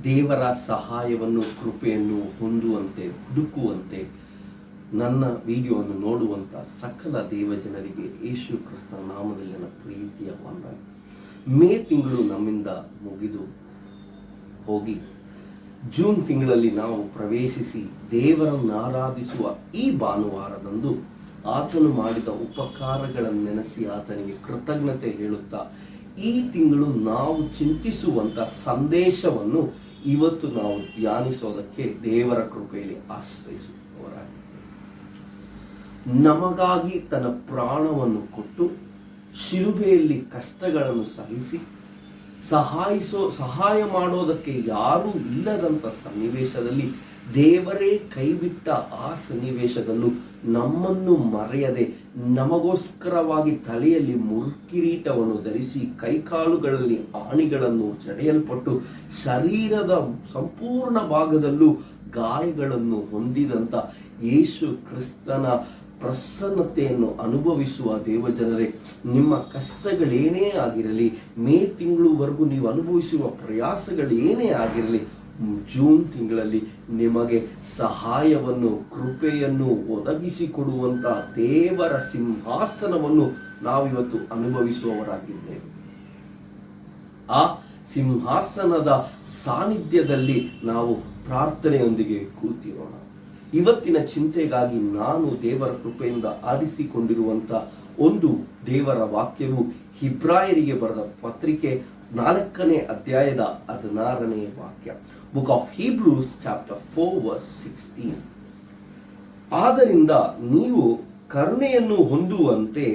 ದೇವರ ಸಹಾಯವನ್ನು ಕೃಪೆಯನ್ನು ಹೊಂದುವಂತೆ ಹುಡುಕುವಂತೆ ನನ್ನ ವಿಡಿಯೋವನ್ನು ನೋಡುವಂಥ ಸಕಲ ದೇವಜನರಿಗೆ ಯೇಸು ಕ್ರಿಸ್ತನ ನಾಮದಲ್ಲಿ ನನ್ನ ಪ್ರೀತಿಯ ವಂದನೆ. ಮೇ ತಿಂಗಳು ನಮ್ಮಿಂದ ಮುಗಿದು ಹೋಗಿ ಜೂನ್ ತಿಂಗಳಲ್ಲಿ ನಾವು ಪ್ರವೇಶಿಸಿ ದೇವರನ್ನು ಆರಾಧಿಸುವ ಈ ಭಾನುವಾರದಂದು ಆತನು ಮಾಡಿದ ಉಪಕಾರಗಳನ್ನು ನೆನೆಸಿ ಆತನಿಗೆ ಕೃತಜ್ಞತೆ ಹೇಳುತ್ತಾ ಈ ತಿಂಗಳು ನಾವು ಚಿಂತಿಸುವಂಥ ಸಂದೇಶವನ್ನು ಇವತ್ತು ನಾವು ಧ್ಯಾನಿಸೋದಕ್ಕೆ ದೇವರ ಕೃಪೆಯಲ್ಲಿ ಆಶ್ರಯಿಸುವವರಾಗಿದ್ದೇವೆ. ನಮಗಾಗಿ ತನ್ನ ಪ್ರಾಣವನ್ನು ಕೊಟ್ಟು ಶಿಲುಬೆಯಲ್ಲಿ ಕಷ್ಟಗಳನ್ನು ಸಹಿಸಿ ಸಹಾಯ ಮಾಡೋದಕ್ಕೆ ಯಾರೂ ಇಲ್ಲದಂಥ ಸನ್ನಿವೇಶದಲ್ಲಿ ದೇವರೇ ಕೈಬಿಟ್ಟ ಆ ಸನ್ನಿವೇಶದಲ್ಲೂ ನಮ್ಮನ್ನು ಮರೆಯದೆ ನಮಗೋಸ್ಕರವಾಗಿ ತಲೆಯಲ್ಲಿ ಮುರ್ಕಿರೀಟವನ್ನು ಧರಿಸಿ ಕೈಕಾಲುಗಳಲ್ಲಿ ಆಣಿಗಳನ್ನು ಜಡೆಯಲ್ಪಟ್ಟು ಶರೀರದ ಸಂಪೂರ್ಣ ಭಾಗದಲ್ಲೂ ಗಾಯಗಳನ್ನು ಹೊಂದಿದಂಥ ಯೇಸು ಕ್ರಿಸ್ತನ ಪ್ರಸನ್ನತೆಯನ್ನು ಅನುಭವಿಸುವ ದೇವಜನರೇ, ನಿಮ್ಮ ಕಷ್ಟಗಳೇನೇ ಆಗಿರಲಿ, ಮೇ ತಿಂಗಳವರೆಗೂ ನೀವು ಅನುಭವಿಸುವ ಪ್ರಯಾಸಗಳೇನೇ ಆಗಿರಲಿ, ಜೂನ್ ತಿಂಗಳಲ್ಲಿ ನಿಮಗೆ ಸಹಾಯವನ್ನು ಕೃಪೆಯನ್ನು ಒದಗಿಸಿಕೊಡುವಂಥ ದೇವರ ಸಿಂಹಾಸನವನ್ನು ನಾವಿವತ್ತು ಅನುಭವಿಸುವವರಾಗಿದ್ದೇವೆ. ಆ ಸಿಂಹಾಸನದ ಸಾನ್ನಿಧ್ಯದಲ್ಲಿ ನಾವು ಪ್ರಾರ್ಥನೆಯೊಂದಿಗೆ ಕೂತಿರೋಣ. ಇವತ್ತಿನ ಚಿಂತೆಗಾಗಿ ನಾನು ದೇವರ ಕೃಪೆಯಿಂದ ಆರಿಸಿಕೊಂಡಿರುವಂಥ ಒಂದು ದೇವರ ವಾಕ್ಯವು ಇಬ್ರಾಯರಿಗೆ ಬರೆದ ಪತ್ರಿಕೆ 4ನೇ ಅಧ್ಯಾಯದ 16ನೇ ವಾಕ್ಯ. Book of Hebrews chapter 4 verse 16. ಆದ್ದರಿಂದ ನೀವು ಕರುಣೆಯನ್ನು ಹೊಂದುವಂತೆ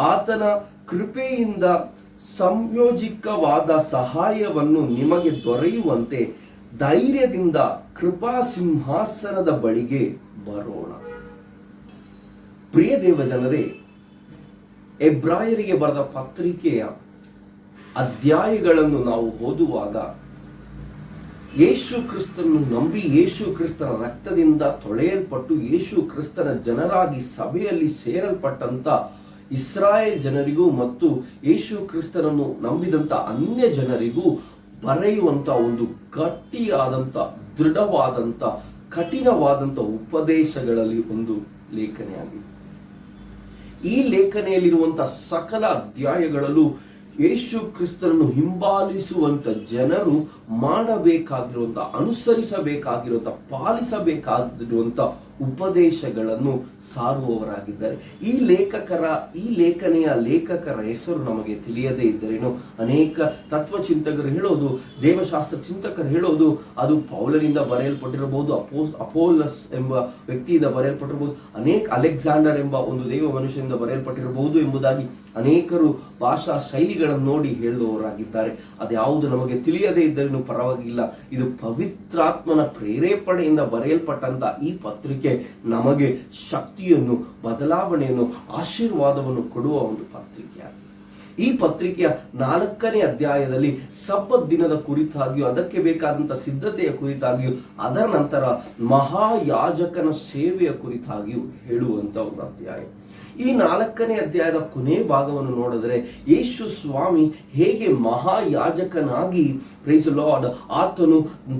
ಆತನ ಕೃಪೆಯಿಂದ ಸಂಯೋಜಿಕವಾದ ಸಹಾಯವನ್ನು ನಿಮಗೆ ದೊರೆಯುವಂತೆ ಧೈರ್ಯದಿಂದ ಕೃಪಾ ಸಿಂಹಾಸನದ ಬಳಿಗೆ ಬರೋಣ. ಪ್ರಿಯ ದೇವಜನರೇ, ಎಬ್ರಾಯರಿಗೆ ಬರೆದ ಪತ್ರಿಕೆಯ ಅಧ್ಯಾಯಗಳನ್ನು ನಾವು ಓದುವಾಗ ಯೇಸು ಕ್ರಿಸ್ತನನ್ನು ನಂಬಿ ಯೇಸು ಕ್ರಿಸ್ತನ ರಕ್ತದಿಂದ ತೊಳೆಯಲ್ಪಟ್ಟು ಯೇಸು ಕ್ರಿಸ್ತನ ಜನರಾಗಿ ಸಭೆಯಲ್ಲಿ ಸೇರಲ್ಪಟ್ಟಂತ ಇಸ್ರಾಯೇಲ್ ಜನರಿಗೂ ಮತ್ತು ಯೇಸು ಕ್ರಿಸ್ತನನ್ನು ನಂಬಿದಂತ ಅನ್ಯ ಜನರಿಗೂ ಬರೆಯುವಂತ ಒಂದು ಗಟ್ಟಿಯಾದಂಥ ದೃಢವಾದಂಥ ಕಠಿಣವಾದಂಥ ಉಪದೇಶಗಳಲ್ಲಿ ಒಂದು ಲೇಖನೆಯಾಗಿದೆ. ಈ ಲೇಖನೆಯಲ್ಲಿರುವಂಥ ಸಕಲ ಅಧ್ಯಾಯಗಳಲ್ಲೂ ಯೇಸು ಕ್ರಿಸ್ತನನ್ನು ಹಿಂಬಾಲಿಸುವಂಥ ಜನರು ಮಾಡಬೇಕಾಗಿರುವಂಥ, ಅನುಸರಿಸಬೇಕಾಗಿರುವಂಥ, ಪಾಲಿಸಬೇಕಾಗಿರುವಂಥ ಉಪದೇಶಗಳನ್ನು ಸಾರುವವರಾಗಿದ್ದಾರೆ. ಈ ಲೇಖನೆಯ ಲೇಖಕರ ಹೆಸರು ನಮಗೆ ತಿಳಿಯದೇ ಇದ್ದರೇನು, ಅನೇಕ ತತ್ವಚಿಂತಕರು ಹೇಳೋದು, ದೇವಶಾಸ್ತ್ರ ಚಿಂತಕರು ಹೇಳೋದು ಅದು ಪೌಲನಿಂದ ಬರೆಯಲ್ಪಟ್ಟಿರಬಹುದು, ಅಪೋಲಸ್ ಎಂಬ ವ್ಯಕ್ತಿಯಿಂದ ಬರೆಯಲ್ಪಟ್ಟಿರಬಹುದು, ಅಲೆಕ್ಸಾಂಡರ್ ಎಂಬ ಒಂದು ದೇವ ಮನುಷ್ಯನಿಂದ ಬರೆಯಲ್ಪಟ್ಟಿರಬಹುದು ಎಂಬುದಾಗಿ ಅನೇಕರು ಭಾಷಾ ಶೈಲಿಗಳನ್ನು ನೋಡಿ ಹೇಳುವವರಾಗಿದ್ದಾರೆ. ಅದ್ಯಾವುದು ನಮಗೆ ತಿಳಿಯದೇ ಇದ್ದರೇನು ಪರವಾಗಿಲ್ಲ. ಇದು ಪವಿತ್ರಾತ್ಮನ ಪ್ರೇರೇಪಣೆಯಿಂದ ಬರೆಯಲ್ಪಟ್ಟಂತ ಈ ಪತ್ರಿಕೆ ನಮಗೆ ಶಕ್ತಿಯನ್ನು, ಬದಲಾವಣೆಯನ್ನು, ಆಶೀರ್ವಾದವನ್ನು ಕೊಡುವ ಒಂದು ಪತ್ರಿಕೆಯಾಗಿದೆ. ಈ ಪತ್ರಿಕೆಯ 4ನೇ ಅಧ್ಯಾಯದಲ್ಲಿ ಸಬ್ಬತ್ ದಿನದ ಕುರಿತಾಗಿಯೂ ಅದಕ್ಕೆ ಬೇಕಾದಂಥ ಸಿದ್ಧತೆಯ ಕುರಿತಾಗಿಯೂ ಅದರ ನಂತರ ಮಹಾಯಾಜಕನ ಸೇವೆಯ ಕುರಿತಾಗಿಯೂ ಹೇಳುವಂತ ಒಂದು ಅಧ್ಯಾಯ. ಈ 4ನೇ ಅಧ್ಯಾಯದ ಕೊನೆ ಭಾಗವನ್ನು ನೋಡಿದರೆ ಯೇಸು ಸ್ವಾಮಿ ಹೇಗೆ ಮಹಾಯಾಜಕನಾಗಿ, ಪ್ರೈಸ್ ಲಾರ್ಡ್, ಆತನು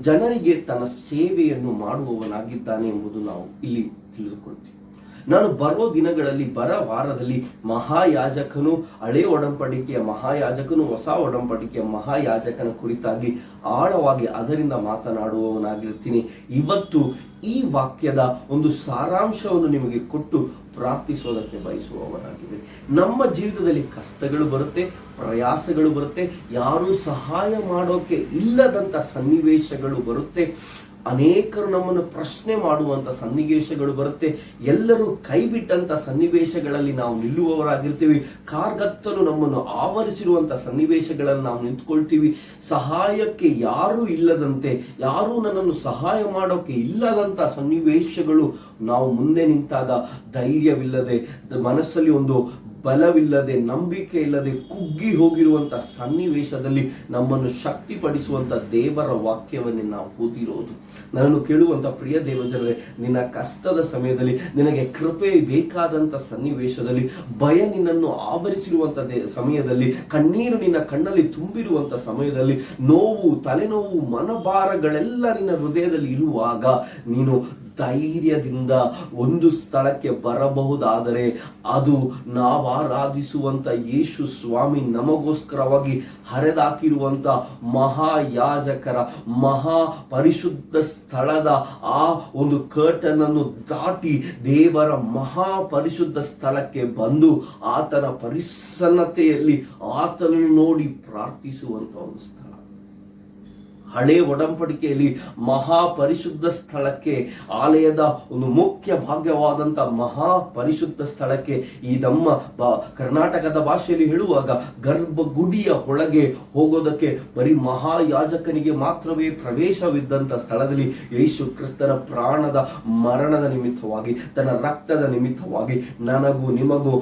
ಜನರಿಗೆ ತನ್ನ ಸೇವೆಯನ್ನು ಮಾಡುವವನಾಗಿದ್ದಾನೆ ಎಂಬುದು ನಾವು ಇಲ್ಲಿ ತಿಳಿದುಕೊಳ್ತೀವಿ. ನಾನು ಬರೋ ದಿನಗಳಲ್ಲಿ, ವಾರದಲ್ಲಿ ಮಹಾಯಾಜಕನು, ಹಳೆಯ ಒಡಂಬಡಿಕೆಯ ಮಹಾಯಾಜಕನು, ಹೊಸ ಒಡಂಬಡಿಕೆಯ ಮಹಾಯಾಜಕನ ಕುರಿತಾಗಿ ಆಳವಾಗಿ ಅದರಿಂದ ಮಾತನಾಡುವವನಾಗಿರ್ತೀನಿ. ಇವತ್ತು ಈ ವಾಕ್ಯದ ಒಂದು ಸಾರಾಂಶವನ್ನು ನಿಮಗೆ ಕೊಟ್ಟು ಪ್ರಾರ್ಥಿಸೋದಕ್ಕೆ ಬಯಸುವವರಾಗಿದೆ. ನಮ್ಮ ಜೀವಿತದಲ್ಲಿ ಕಷ್ಟಗಳು ಬರುತ್ತೆ, ಪ್ರಯಾಸಗಳು ಬರುತ್ತೆ, ಯಾರೂ ಸಹಾಯ ಮಾಡೋಕೆ ಇಲ್ಲದಂಥ ಸನ್ನಿವೇಶಗಳು ಬರುತ್ತೆ, ಅನೇಕರು ನಮ್ಮನ್ನು ಪ್ರಶ್ನೆ ಮಾಡುವಂಥ ಸನ್ನಿವೇಶಗಳು ಬರುತ್ತೆ, ಎಲ್ಲರೂ ಕೈ ಬಿಟ್ಟಂಥ ಸನ್ನಿವೇಶಗಳಲ್ಲಿ ನಾವು ನಿಲ್ಲುವವರಾಗಿರ್ತೀವಿ, ಕಾರ್ಗತ್ತಲು ನಮ್ಮನ್ನು ಆವರಿಸಿರುವಂಥ ಸನ್ನಿವೇಶಗಳಲ್ಲಿ ನಾವು ನಿಂತ್ಕೊಳ್ತೀವಿ, ಸಹಾಯಕ್ಕೆ ಯಾರೂ ಇಲ್ಲದಂತೆ, ಯಾರೂ ನನ್ನನ್ನು ಸಹಾಯ ಮಾಡೋಕೆ ಇಲ್ಲದಂಥ ಸನ್ನಿವೇಶಗಳು ನಾವು ಮುಂದೆ ನಿಂತಾಗ ಧೈರ್ಯವಿಲ್ಲದೆ, ಮನಸ್ಸಲ್ಲಿ ಒಂದು ಬಲವಿಲ್ಲದೆ, ನಂಬಿಕೆ ಇಲ್ಲದೆ ಕುಗ್ಗಿ ಹೋಗಿರುವಂತ ಸನ್ನಿವೇಶದಲ್ಲಿ ನಮ್ಮನ್ನು ಶಕ್ತಿಪಡಿಸುವಂತ ದೇವರ ವಾಕ್ಯವನ್ನೇ ನಾವು ಓದಿರೋದು. ನನ್ನನ್ನು ಕೇಳುವಂತ ಪ್ರಿಯ ದೇವಜನರೇ, ನಿನ್ನ ಕಷ್ಟದ ಸಮಯದಲ್ಲಿ, ನಿನಗೆ ಕೃಪೆ ಬೇಕಾದಂತ ಸನ್ನಿವೇಶದಲ್ಲಿ, ಭಯ ನಿನ್ನನ್ನು ಆವರಿಸಿರುವಂತ ಸಮಯದಲ್ಲಿ, ಕಣ್ಣೀರು ನಿನ್ನ ಕಣ್ಣಲ್ಲಿ ತುಂಬಿರುವಂತ ಸಮಯದಲ್ಲಿ, ನೋವು, ತಲೆನೋವು, ಮನಭಾರಗಳೆಲ್ಲ ನಿನ್ನ ಹೃದಯದಲ್ಲಿ ಇರುವಾಗ ನೀನು ಧೈರ್ಯದಿಂದ ಒಂದು ಸ್ಥಳಕ್ಕೆ ಬರಬಹುದಾದರೆ ಅದು ನಾವು ಆರಾಧಿಸುವಂತ ಯೇಸು ಸ್ವಾಮಿ ನಮಗೋಸ್ಕರವಾಗಿ ಹರಿದಾಕಿರುವಂತ ಮಹಾಯಾಜಕರ ಮಹಾ ಪರಿಶುದ್ಧ ಸ್ಥಳದ ಆ ಒಂದು ಕರ್ಟನ್ ಅನ್ನು ದಾಟಿ ದೇವರ ಮಹಾ ಪರಿಶುದ್ಧ ಸ್ಥಳಕ್ಕೆ ಬಂದು ಆತನ ಪರಿಸನ್ನತೆಯಲ್ಲಿ ಆತನನ್ನು ನೋಡಿ ಪ್ರಾರ್ಥಿಸುವಂತ ಒಂದು ಸ್ಥಳ. ಹಳೆ ಒಡಂಬಡಿಕೆಯಲ್ಲಿ ಮಹಾ ಪರಿಶುದ್ಧ ಸ್ಥಳಕ್ಕೆ, ಆಲಯದ ಒಂದು ಮುಖ್ಯ ಭಾಗ್ಯವಾದಂಥ ಮಹಾ ಪರಿಶುದ್ಧ ಸ್ಥಳಕ್ಕೆ, ಈ ನಮ್ಮ ಕರ್ನಾಟಕದ ಭಾಷೆಯಲ್ಲಿ ಹೇಳುವಾಗ ಗರ್ಭಗುಡಿಯ ಒಳಗೆ ಹೋಗೋದಕ್ಕೆ ಬರೀ ಮಹಾಯಾಜಕನಿಗೆ ಮಾತ್ರವೇ ಪ್ರವೇಶವಿದ್ದಂಥ ಸ್ಥಳದಲ್ಲಿ ಯೇಸು ಕ್ರಿಸ್ತನ ಪ್ರಾಣದ ಮರಣದ ನಿಮಿತ್ತವಾಗಿ, ತನ್ನ ರಕ್ತದ ನಿಮಿತ್ತವಾಗಿ ನನಗೂ ನಿಮಗೂ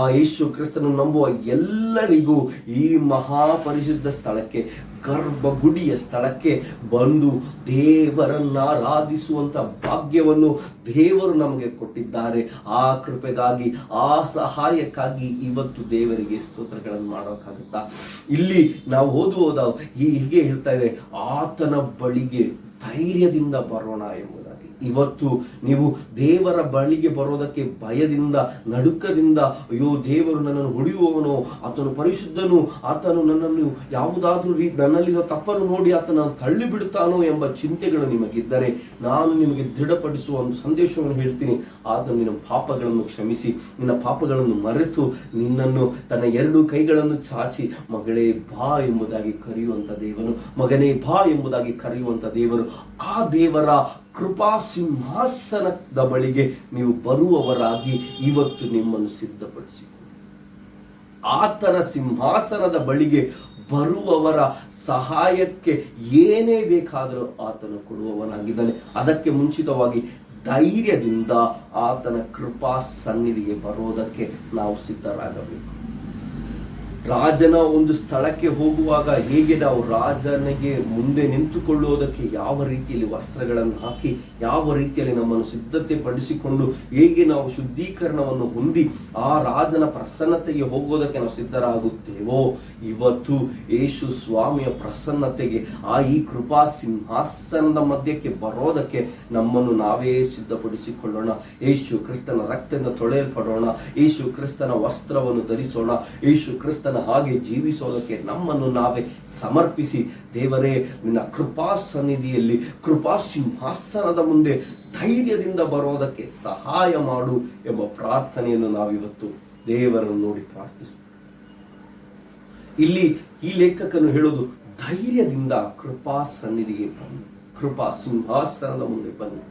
ಆ ಯೇಸು ಕ್ರಿಸ್ತನು ನಂಬುವ ಎಲ್ಲರಿಗೂ ಈ ಮಹಾಪರಿಶುದ್ಧ ಸ್ಥಳಕ್ಕೆ, ಗರ್ಭಗುಡಿಯ ಸ್ಥಳಕ್ಕೆ ಬಂದು ದೇವರನ್ನ ಆರಾಧಿಸುವಂತ ಭಾಗ್ಯವನ್ನು ದೇವರು ನಮಗೆ ಕೊಟ್ಟಿದ್ದಾರೆ. ಆ ಕೃಪೆಗಾಗಿ, ಆ ಸಹಾಯಕ್ಕಾಗಿ ಇವತ್ತು ದೇವರಿಗೆ ಸ್ತೋತ್ರಗಳನ್ನು ಮಾಡೋಕ್ಕಾಗುತ್ತಾ? ಇಲ್ಲಿ ನಾವು ಓದುವುದ ಹೀಗೆ ಹೇಳ್ತಾ ಇದೆ, ಆತನ ಬಳಿಗೆ ಧೈರ್ಯದಿಂದ ಬರೋಣ ಎಂಬುದಾಗಿ. ಇವತ್ತು ನೀವು ದೇವರ ಬಳಿಗೆ ಬರೋದಕ್ಕೆ ಭಯದಿಂದ, ನಡುಕದಿಂದ, ಅಯ್ಯೋ ದೇವರು ನನ್ನನ್ನು ಹೊಡೆಯುವವನು, ಆತನು ಪರಿಶುದ್ಧನು, ಆತನು ನನ್ನನ್ನು ಯಾವುದಾದ್ರೂ ನನ್ನಲ್ಲಿರೋ ತಪ್ಪನ್ನು ನೋಡಿ ಆತನನ್ನು ತಳ್ಳಿ ಬಿಡುತ್ತಾನೋ ಎಂಬ ಚಿಂತೆಗಳು ನಿಮಗಿದ್ದರೆ ನಾನು ನಿಮಗೆ ದೃಢಪಡಿಸುವ ಒಂದು ಸಂದೇಶವನ್ನು ಹೇಳ್ತೀನಿ. ಆತನು ನಿನ್ನ ಪಾಪಗಳನ್ನು ಕ್ಷಮಿಸಿ, ನಿನ್ನ ಪಾಪಗಳನ್ನು ಮರೆತು ನಿನ್ನನ್ನು ತನ್ನ 2 ಕೈಗಳನ್ನು ಚಾಚಿ ಮಗಳೇ ಬಾ ಎಂಬುದಾಗಿ ಕರೆಯುವಂತ ದೇವನು, ಮಗನೇ ಬಾ ಎಂಬುದಾಗಿ ಕರೆಯುವಂತ ದೇವರು. ಆ ದೇವರ ಕೃಪಾ ಸಿಂಹಾಸನದ ಬಳಿಗೆ ನೀವು ಬರುವವರಾಗಿ ಇವತ್ತು ನಿಮ್ಮನ್ನು ಸಿದ್ಧಪಡಿಸಿಕೊಳ್ಳಿ. ಆತನ ಸಿಂಹಾಸನದ ಬಳಿಗೆ ಬರುವವರ ಸಹಾಯಕ್ಕೆ ಏನೇ ಬೇಕಾದರೂ ಆತನು ಕೊಡುವವನಾಗಿದ್ದಾನೆ. ಅದಕ್ಕೆ ಮುಂಚಿತವಾಗಿ ಧೈರ್ಯದಿಂದ ಆತನ ಕೃಪಾ ಸನ್ನಿಧಿಗೆ ಬರೋದಕ್ಕೆ ನಾವು ಸಿದ್ಧರಾಗಬೇಕು. ರಾಜನ ಒಂದು ಸ್ಥಳಕ್ಕೆ ಹೋಗುವಾಗ ಹೇಗೆ ನಾವು ರಾಜನಿಗೆ ಮುಂದೆ ನಿಂತುಕೊಳ್ಳುವುದಕ್ಕೆ ಯಾವ ರೀತಿಯಲ್ಲಿ ವಸ್ತ್ರಗಳನ್ನು ಹಾಕಿ, ಯಾವ ರೀತಿಯಲ್ಲಿ ನಮ್ಮನ್ನು ಸಿದ್ಧತೆ ಪಡಿಸಿಕೊಂಡು, ಹೇಗೆ ನಾವು ಶುದ್ಧೀಕರಣವನ್ನು ಹೊಂದಿ ಆ ರಾಜನ ಪ್ರಸನ್ನತೆಗೆ ಹೋಗೋದಕ್ಕೆ ನಾವು ಸಿದ್ಧರಾಗುತ್ತೇವೋ, ಇವತ್ತು ಯೇಸು ಸ್ವಾಮಿಯ ಪ್ರಸನ್ನತೆಗೆ, ಈ ಕೃಪಾ ಸಿಂಹಾಸನದ ಮಧ್ಯಕ್ಕೆ ಬರೋದಕ್ಕೆ ನಮ್ಮನ್ನು ನಾವೇ ಸಿದ್ಧಪಡಿಸಿಕೊಳ್ಳೋಣ. ಯೇಸು ಕ್ರಿಸ್ತನ ರಕ್ತದಿಂದ ತೊಳೆಯಲ್ಪಡೋಣ, ಯೇಸು ಕ್ರಿಸ್ತನ ವಸ್ತ್ರವನ್ನು ಧರಿಸೋಣ, ಯೇಸು ಕ್ರಿಸ್ತನ ಹಾಗೆ ಜೀವಿಸೋದಕ್ಕೆ ನಮ್ಮನ್ನು ನಾವೇ ಸಮರ್ಪಿಸಿ, ದೇವರೇ ನಿನ್ನ ಕೃಪಾ ಸನ್ನಿಧಿಯಲ್ಲಿ, ಕೃಪಾ ಸಿಂಹಾಸನದ ಮುಂದೆ ಧೈರ್ಯದಿಂದ ಬರೋದಕ್ಕೆ ಸಹಾಯ ಮಾಡು ಎಂಬ ಪ್ರಾರ್ಥನೆಯನ್ನು ನಾವಿವತ್ತು ದೇವರನ್ನು ನೋಡಿ ಪ್ರಾರ್ಥಿಸು. ಇಲ್ಲಿ ಈ ಲೇಖಕನು ಹೇಳೋದು, ಧೈರ್ಯದಿಂದ ಕೃಪಾ ಸನ್ನಿಧಿಗೆ ಬನ್ನಿ, ಕೃಪಾ ಸಿಂಹಾಸನದ ಮುಂದೆ ಬನ್ನಿ.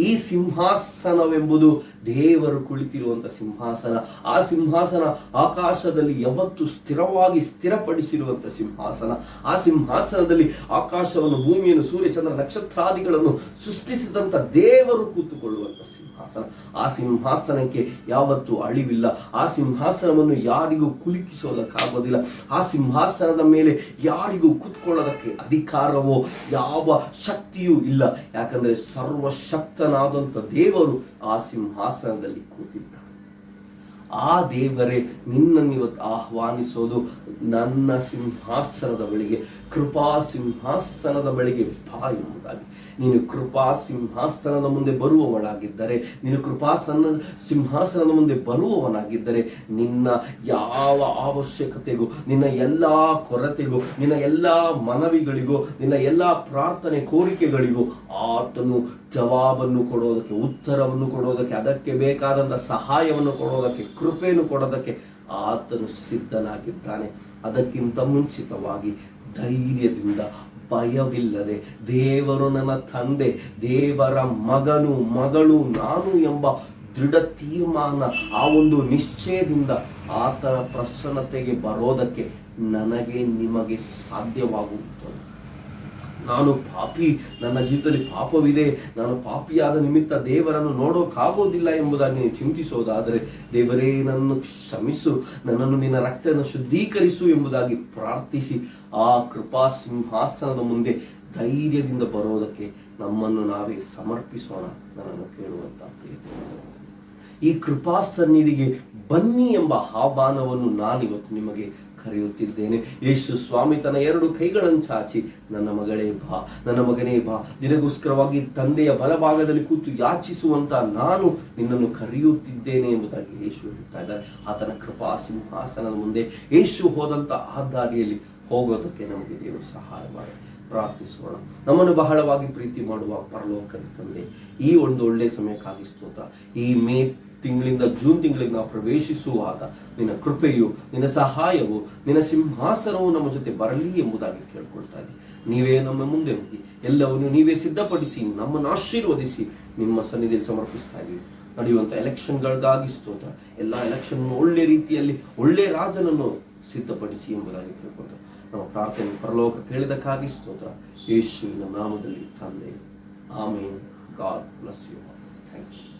ಈ ಸಿಂಹಾಸನವೆಂಬುದು ದೇವರು ಕುಳಿತಿರುವಂತ ಸಿಂಹಾಸನ. ಆ ಸಿಂಹಾಸನ ಆಕಾಶದಲ್ಲಿ ಯಾವತ್ತು ಸ್ಥಿರವಾಗಿ ಸ್ಥಿರಪಡಿಸಿರುವಂತ ಸಿಂಹಾಸನ. ಆ ಸಿಂಹಾಸನದಲ್ಲಿ ಆಕಾಶವನ್ನು, ಭೂಮಿಯನ್ನು, ಸೂರ್ಯ, ಚಂದ್ರ, ನಕ್ಷತ್ರಾದಿಗಳನ್ನು ಸೃಷ್ಟಿಸಿದಂತ ದೇವರು ಕೂತುಕೊಳ್ಳುವಂತ ಸಿಂಹಾಸನ. ಆ ಸಿಂಹಾಸನಕ್ಕೆ ಯಾವತ್ತು ಅಳಿವಿಲ್ಲ. ಆ ಸಿಂಹಾಸನವನ್ನು ಯಾರಿಗೂ ಕುಲುಕಿಸೋದಕ್ಕಾಗೋದಿಲ್ಲ. ಆ ಸಿಂಹಾಸನದ ಮೇಲೆ ಯಾರಿಗೂ ಕೂತ್ಕೊಳ್ಳೋದಕ್ಕೆ ಅಧಿಕಾರವೋ ಯಾವ ಶಕ್ತಿಯೂ ಇಲ್ಲ. ಯಾಕಂದ್ರೆ ಸರ್ವಶಕ್ತನಾದಂಥ ದೇವರು ಆ ಸಿಂಹಾಸನದಲ್ಲಿ ಕೂತಿದ್ದ. ಆ ದೇವರೇ ನಿನ್ನನ್ನು ಇವತ್ತು ಆಹ್ವಾನಿಸೋದು, ನನ್ನ ಸಿಂಹಾಸನದ ಬಳಿಗೆ, ಕೃಪಾ ಸಿಂಹಾಸನದ ಬಳಿಗೆ ಬಾ ಎಂಬುದಾಗಿ. ನೀನು ಕೃಪಾ ಸಿಂಹಾಸನದ ಮುಂದೆ ಬರುವವಳಾಗಿದ್ದರೆ, ನೀನು ಸಿಂಹಾಸನದ ಮುಂದೆ ಬರುವವನಾಗಿದ್ದರೆ, ನಿನ್ನ ಯಾವ ಅವಶ್ಯಕತೆಗೂ, ನಿನ್ನ ಎಲ್ಲ ಕೊರತೆಗೂ, ನಿನ್ನ ಎಲ್ಲ ಮನವಿಗಳಿಗೂ, ನಿನ್ನ ಎಲ್ಲ ಪ್ರಾರ್ಥನೆ ಕೋರಿಕೆಗಳಿಗೂ ಆತನು ಜವಾಬನ್ನು ಕೊಡೋದಕ್ಕೆ, ಉತ್ತರವನ್ನು ಕೊಡೋದಕ್ಕೆ, ಅದಕ್ಕೆ ಬೇಕಾದಂಥ ಸಹಾಯವನ್ನು ಕೊಡೋದಕ್ಕೆ, ಕೃಪೆಯನ್ನು ಕೊಡೋದಕ್ಕೆ ಆತನು ಸಿದ್ಧನಾಗಿದ್ದಾನೆ. ಅದಕ್ಕಿಂತ ಮುಂಚಿತವಾಗಿ ಧೈರ್ಯದಿಂದ, ಭಯವಿಲ್ಲದೆ, ದೇವರು ನನ್ನ ತಂದೆ, ದೇವರ ಮಗಳು ನಾನು ಎಂಬ ದೃಢ ತೀರ್ಮಾನ, ಆ ಒಂದು ನಿಶ್ಚಯದಿಂದ ಆತನ ಪ್ರಸನ್ನತೆಗೆ ಬರೋದಕ್ಕೆ ನನಗೆ ನಿಮಗೆ ಸಾಧ್ಯವಾಗುತ್ತದೆ. ನಾನು ಪಾಪಿ, ನನ್ನ ಜೀವಿತದಲ್ಲಿ ಪಾಪವಿದೆ, ನಾನು ಪಾಪಿಯಾದ ನಿಮಿತ್ತ ದೇವರನ್ನು ನೋಡೋಕ್ಕಾಗೋದಿಲ್ಲ ಎಂಬುದಾಗಿ ನೀವು ಚಿಂತಿಸೋದಾದರೆ, ದೇವರೇ ನನ್ನನ್ನು ಕ್ಷಮಿಸು, ನನ್ನನ್ನು ನಿನ್ನ ರಕ್ತವನ್ನು ಶುದ್ಧೀಕರಿಸು ಎಂಬುದಾಗಿ ಪ್ರಾರ್ಥಿಸಿ ಆ ಕೃಪಾ ಸಿಂಹಾಸನದ ಮುಂದೆ ಧೈರ್ಯದಿಂದ ಬರೋದಕ್ಕೆ ನಮ್ಮನ್ನು ನಾವೇ ಸಮರ್ಪಿಸೋಣ. ನನ್ನನ್ನು ಕೇಳುವಂತ ಪ್ರಿಯ, ಈ ಕೃಪಾ ಸನ್ನಿಧಿಗೆ ಬನ್ನಿ ಎಂಬ ಆಹ್ವಾನವನ್ನು ನಾನಿವತ್ತು ನಿಮಗೆ ಕರೆಯುತ್ತಿದ್ದೇನೆ. ಯೇಸು ಸ್ವಾಮಿ ತನ್ನ 2 ಕೈಗಳನ್ನು ಚಾಚಿ, ನನ್ನ ಮಗಳೇ ಬಾ, ನನ್ನ ಮಗನೇ ಬಾ, ನಿನಗೋಸ್ಕರವಾಗಿ ತಂದೆಯ ಬಲಭಾಗದಲ್ಲಿ ಕೂತು ಯಾಚಿಸುವಂತ ನಾನು ನಿನ್ನನ್ನು ಕರೆಯುತ್ತಿದ್ದೇನೆ ಎಂಬುದಾಗಿ ಯೇಸು ಹೇಳ್ತಾ ಇದ್ದಾರೆ. ಆತನ ಕೃಪಾ ಸಿಂಹಾಸನದ ಮುಂದೆ ಯೇಸು ಹೋದಂತ ಆ ದಾರಿಯಲ್ಲಿ ಹೋಗೋದಕ್ಕೆ ನಮಗೆ ದೇವರು ಸಹಾಯ ಮಾಡಿ. ಪ್ರಾರ್ಥಿಸೋಣ. ನಮ್ಮನ್ನು ಬಹಳವಾಗಿ ಪ್ರೀತಿ ಮಾಡುವ ಪರಲೋಕದ ತಂದೆ, ಈ ಒಂದು ಒಳ್ಳೆ ಸಮಯಕ್ಕಾಗಿ ಸ್ತೋತ್ರ. ಈ ಮೇ ತಿಂಗಳಿಂದ ಜೂನ್ ತಿಂಗಳಿಗೆ ನಾವು ಪ್ರವೇಶಿಸುವಾಗ ನಿನ್ನ ಕೃಪೆಯು, ನಿನ್ನ ಸಹಾಯವು, ನಿನ್ನ ಸಿಂಹಾಸನವು ನಮ್ಮ ಜೊತೆ ಬರಲಿ ಎಂಬುದಾಗಿ ಕೇಳ್ಕೊಳ್ತಾ ಇದ್ದೀವಿ. ನೀವೇ ನಮ್ಮ ಮುಂದೆ ಹೋಗಿ ಎಲ್ಲವನ್ನು ನೀವೇ ಸಿದ್ಧಪಡಿಸಿ ನಮ್ಮನ್ನು ಆಶೀರ್ವದಿಸಿ ನಿಮ್ಮ ಸನ್ನಿಧಿಯಲ್ಲಿ ಸಮರ್ಪಿಸ್ತಾ ಇದ್ದೀವಿ. ನಡೆಯುವಂಥ ಎಲೆಕ್ಷನ್ಗಳಿಗಾಗಿ ಸ್ತೋತ್ರ. ಎಲ್ಲ ಎಲೆಕ್ಷನ್ ಒಳ್ಳೆ ರೀತಿಯಲ್ಲಿ ಒಳ್ಳೆ ರಾಜನನ್ನು ಸಿದ್ಧಪಡಿಸಿ ಎಂಬುದಾಗಿ ಕೇಳ್ಕೊಳ್ತಾರೆ. ನಮ್ಮ ಪ್ರಾರ್ಥನೆ ಪರಲೋಕ ಕೇಳಿದಕ್ಕಾಗಿ ಸ್ತೋತ್ರ. ಯೇಸುವಿನ ನಾಮದಲ್ಲಿ ತಂದೆ, ಆಮೇನ್. God bless you. Thank you.